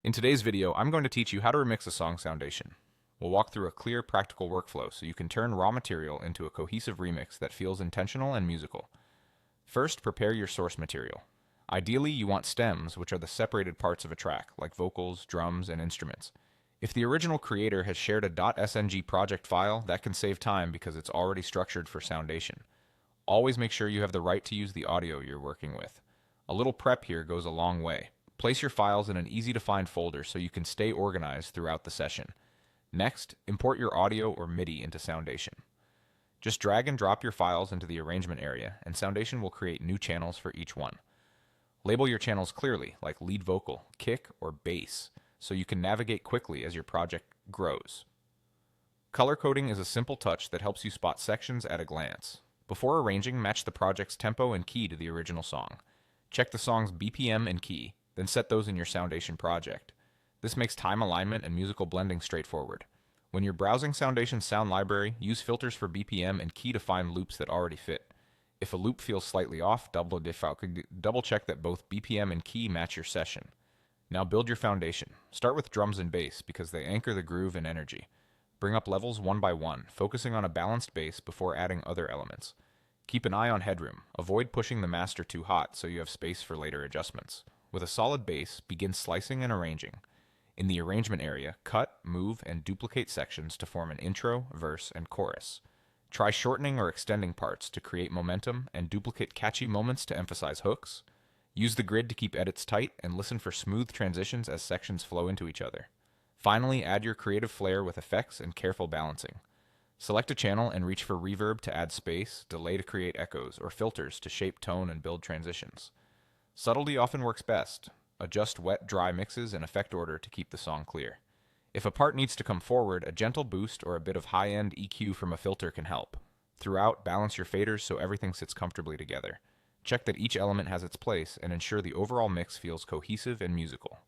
In today's video, I'm going to teach you how to remix a song Soundation. We'll walk through a clear, practical workflow so you can turn raw material into a cohesive remix that feels intentional and musical. First, prepare your source material. Ideally, you want stems, which are the separated parts of a track, like vocals, drums, and instruments. If the original creator has shared a .sng project file, that can save time because it's already structured for Soundation. Always make sure you have the right to use the audio you're working with. A little prep here goes a long way. Place your files in an easy-to-find folder so you can stay organized throughout the session. Next, import your audio or MIDI into Soundation. Just drag and drop your files into the arrangement area, and Soundation will create new channels for each one. Label your channels clearly, like lead vocal, kick, or bass, so you can navigate quickly as your project grows. Color coding is a simple touch that helps you spot sections at a glance. Before arranging, match the project's tempo and key to the original song. Check the song's BPM and key, then set those in your Soundation project. This makes time alignment and musical blending straightforward. When you're browsing Soundation's sound library, use filters for BPM and key to find loops that already fit. If a loop feels slightly off, double check that both BPM and key match your session. Now build your foundation. Start with drums and bass because they anchor the groove and energy. Bring up levels one by one, focusing on a balanced bass before adding other elements. Keep an eye on headroom. Avoid pushing the master too hot so you have space for later adjustments. With a solid bass, begin slicing and arranging. In the arrangement area, cut, move, and duplicate sections to form an intro, verse, and chorus. Try shortening or extending parts to create momentum and duplicate catchy moments to emphasize hooks. Use the grid to keep edits tight and listen for smooth transitions as sections flow into each other. Finally, add your creative flair with effects and careful balancing. Select a channel and reach for reverb to add space, delay to create echoes, or filters to shape tone and build transitions. Subtlety often works best. Adjust wet-dry mixes in effect order to keep the song clear. If a part needs to come forward, a gentle boost or a bit of high-end EQ from a filter can help. Throughout, balance your faders so everything sits comfortably together. Check that each element has its place and ensure the overall mix feels cohesive and musical.